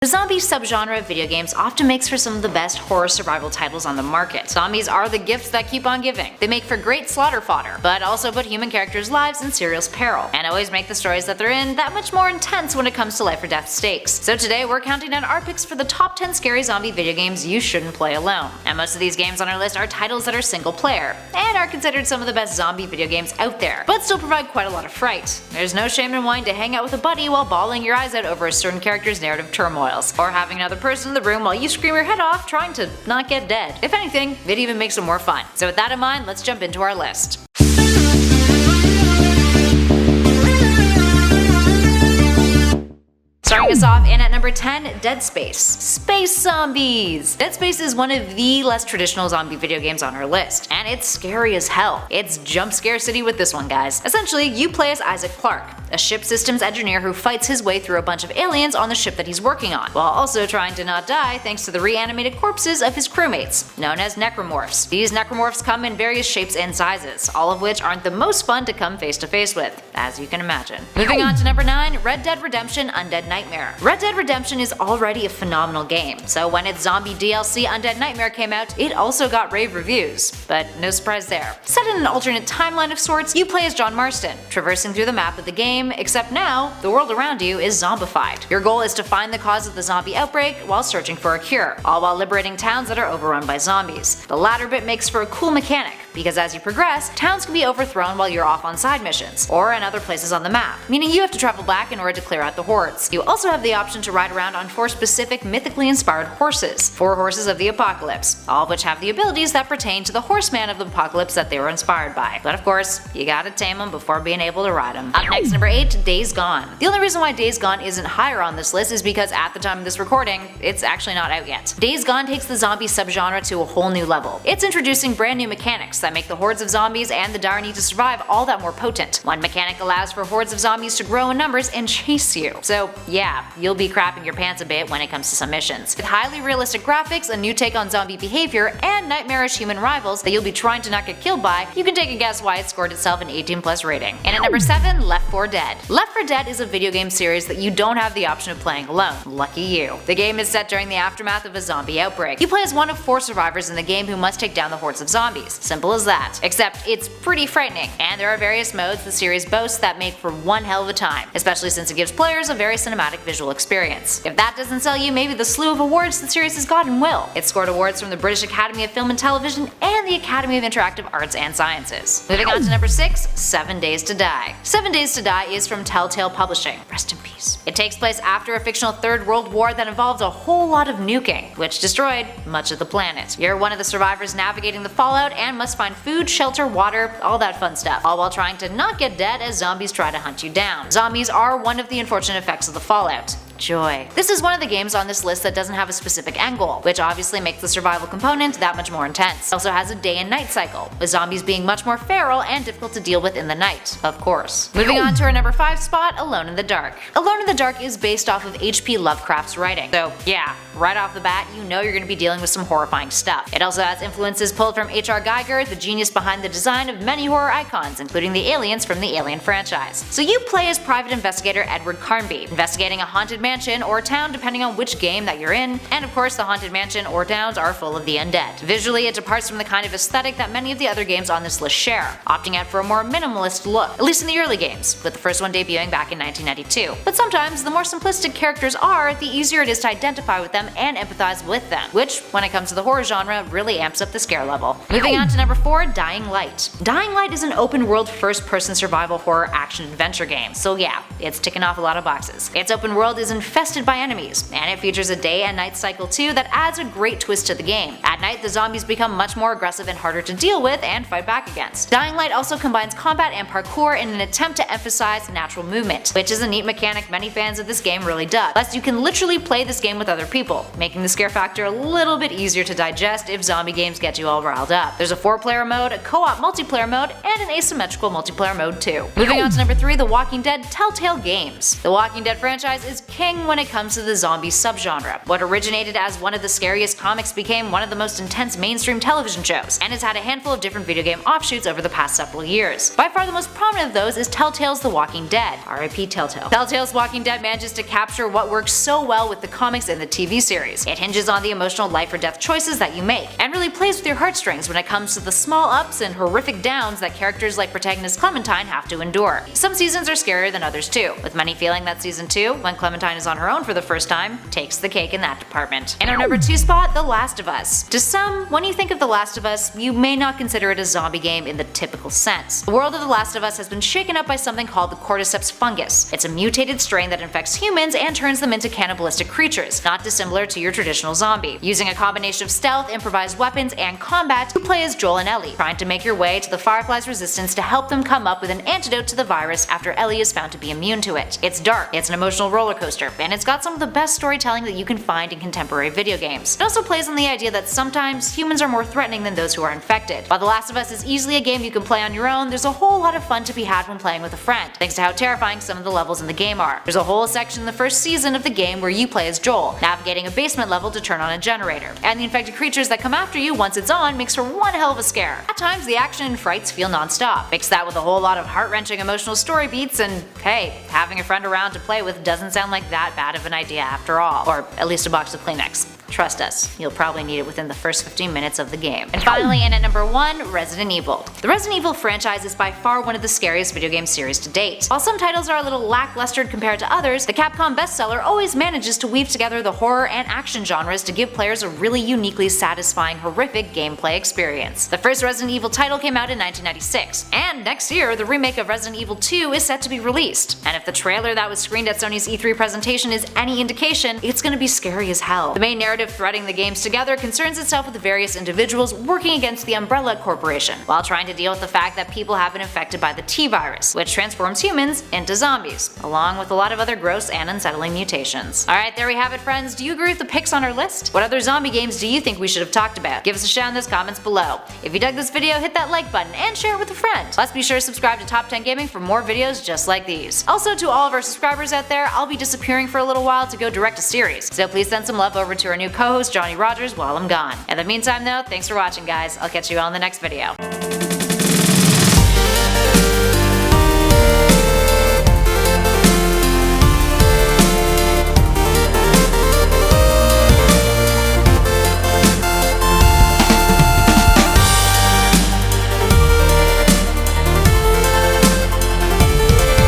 The zombie subgenre of video games often makes for some of the best horror survival titles on the market. Zombies are the gifts that keep on giving. They make for great slaughter fodder, but also put human characters' lives in serious peril, and always make the stories that they're in that much more intense when it comes to life or death stakes. So today we're counting down our picks for the top 10 scary zombie video games you shouldn't play alone. And most of these games on our list are titles that are single player, and are considered some of the best zombie video games out there, but still provide quite a lot of fright. There's no shame in wanting to hang out with a buddy while bawling your eyes out over a certain character's narrative turmoils, or having another person in the room while you scream your head off trying to not get dead. If anything, it even makes it more fun. So with that in mind, let's jump into our list. Starting us off in at number 10, Dead Space. Space zombies! Dead Space is one of the less traditional zombie video games on our list, and it's scary as hell. It's jump scare city with this one, guys. Essentially, you play as Isaac Clarke, a ship systems engineer who fights his way through a bunch of aliens on the ship that he's working on, while also trying to not die thanks to the reanimated corpses of his crewmates, known as necromorphs. These necromorphs come in various shapes and sizes, all of which aren't the most fun to come face to face with, as you can imagine. Moving on to number 9, Red Dead Redemption Undead Nightmare. Red Dead Redemption is already a phenomenal game, so when its zombie DLC Undead Nightmare came out, it also got rave reviews, but no surprise there. Set in an alternate timeline of sorts, you play as John Marston, traversing through the map of the game, except now, the world around you is zombified. Your goal is to find the cause of the zombie outbreak while searching for a cure, all while liberating towns that are overrun by zombies. The latter bit makes for a cool mechanic, because as you progress, towns can be overthrown while you're off on side missions, or in other places on the map, meaning you have to travel back in order to clear out the hordes. You also have the option to ride around on 4 specific mythically inspired horses, 4 horses of the apocalypse, all of which have the abilities that pertain to the horseman of the apocalypse that they were inspired by. But of course, you gotta tame them before being able to ride them. Up next, number 8, Days Gone. The only reason why Days Gone isn't higher on this list is because at the time of this recording, it's actually not out yet. Days Gone takes the zombie subgenre to a whole new level. It's introducing brand new mechanics that make the hordes of zombies and the dire need to survive all that more potent. One mechanic allows for hordes of zombies to grow in numbers and chase you. So yeah, you'll be crapping your pants a bit when it comes to some missions. With highly realistic graphics, a new take on zombie behavior, and nightmarish human rivals that you'll be trying to not get killed by, you can take a guess why it scored itself an 18+ rating. And at number 7, Left 4 Dead. Left 4 Dead is a video game series that you don't have the option of playing alone. Lucky you. The game is set during the aftermath of a zombie outbreak. You play as one of 4 survivors in the game who must take down the hordes of zombies. Simple as that. Except it's pretty frightening, and there are various modes the series boasts that make for one hell of a time, especially since it gives players a very cinematic visual experience. If that doesn't sell you, maybe the slew of awards the series has gotten will. It scored awards from the British Academy of Film and Television and the Academy of Interactive Arts and Sciences. Moving on to number 6, 7 Days to Die. 7 Days to Die is from Telltale Publishing. Rest in peace. It takes place after a fictional Third World War that involved a whole lot of nuking, which destroyed much of the planet. You're one of the survivors navigating the fallout and must find food, shelter, water, all that fun stuff, all while trying to not get dead as zombies try to hunt you down. Zombies are one of the unfortunate effects of the fallout. Joy. This is one of the games on this list that doesn't have a specific end goal, which obviously makes the survival component that much more intense. It also has a day and night cycle, with zombies being much more feral and difficult to deal with in the night, of course. Moving on to our number 5 spot, Alone in the Dark. Alone in the Dark is based off of H.P. Lovecraft's writing, so yeah, right off the bat you know you're going to be dealing with some horrifying stuff. It also has influences pulled from H.R. Geiger, the genius behind the design of many horror icons, including the aliens from the Alien franchise. So you play as private investigator Edward Carnby, investigating a haunted mansion or town depending on which game that you're in, and of course the haunted mansion or towns are full of the undead. Visually, it departs from the kind of aesthetic that many of the other games on this list share, opting out for a more minimalist look, at least in the early games, with the first one debuting back in 1992. But sometimes, the more simplistic characters are, the easier it is to identify with them and empathize with them, which, when it comes to the horror genre, really amps up the scare level. Moving on to number 4, Dying Light. Dying Light is an open-world first-person survival horror action-adventure game, so yeah, it's ticking off a lot of boxes. Its open world is infested by enemies, and it features a day and night cycle too that adds a great twist to the game. At night, the zombies become much more aggressive and harder to deal with and fight back against. Dying Light also combines combat and parkour in an attempt to emphasize natural movement, which is a neat mechanic many fans of this game really dug. Plus, you can literally play this game with other people, making the scare factor a little bit easier to digest if zombie games get you all riled up. There's a 4-player mode, a co-op multiplayer mode, and an asymmetrical multiplayer mode too. Moving on to number 3, The Walking Dead Telltale Games. The Walking Dead franchise is king when it comes to the zombie subgenre. What originated as one of the scariest comics became one of the most intense mainstream television shows, and has had a handful of different video game offshoots over the past several years. By far the most prominent of those is Telltale's The Walking Dead. R.I.P. Telltale. Telltale's Walking Dead manages to capture what works so well with the comics and the TV series. It hinges on the emotional life or death choices that you make, and really plays with your heartstrings when it comes to the small ups and horrific downs that characters like protagonist Clementine have to endure. Some seasons are scarier than others too, with many feeling that season 2, when Clementine is on her own for the first time, takes the cake in that department. In our number 2 spot, The Last of Us. To some, when you think of The Last of Us, you may not consider it a zombie game in the typical sense. The world of The Last of Us has been shaken up by something called the cordyceps fungus. It's a mutated strain that infects humans and turns them into cannibalistic creatures, not dissimilar to your traditional zombie. Using a combination of stealth, improvised weapons, and combat, you play as Joel and Ellie, trying to make your way to the Firefly's resistance to help them come up with an antidote to the virus after Ellie is found to be immune to it. It's dark, it's an emotional roller coaster, and it's got some of the best storytelling that you can find in contemporary video games. It also plays on the idea that sometimes humans are more threatening than those who are infected. While The Last of Us is easily a game you can play on your own, there's a whole lot of fun to be had when playing with a friend, thanks to how terrifying some of the levels in the game are. There's a whole section in the first season of the game where you play as Joel, navigating a basement level to turn on a generator, and the infected creatures that come after you once it's on makes for one hell of a scare. At times the action and frights feel non-stop. Mix that with a whole lot of heart-wrenching emotional story beats and hey, having a friend around to play with doesn't sound like that bad of an idea after all. Or at least a box of Kleenex. Trust us, you'll probably need it within the first 15 minutes of the game. And finally, in at number 1, Resident Evil. The Resident Evil franchise is by far one of the scariest video game series to date. While some titles are a little lackluster compared to others, the Capcom bestseller always manages to weave together the horror and action genres to give players a really uniquely satisfying, horrific gameplay experience. The first Resident Evil title came out in 1996, and next year the remake of Resident Evil 2 is set to be released. And if the trailer that was screened at Sony's E3 presentation is any indication, it's gonna be scary as hell. The main narrative threading the games together concerns itself with the various individuals working against the Umbrella Corporation, while trying to deal with the fact that people have been infected by the T-virus, which transforms humans into zombies, along with a lot of other gross and unsettling mutations. Alright, there we have it friends, do you agree with the picks on our list? What other zombie games do you think we should have talked about? Give us a shout in those comments below. If you dug this video, hit that like button and share it with a friend. Plus be sure to subscribe to Top 10 Gaming for more videos just like these. Also, to all of our subscribers out there, I'll be disappearing for a little while to go direct a series, so please send some love over to our new co-host Johnny Rogers while I'm gone. In the meantime though, thanks for watching guys, I'll catch you all in the next video.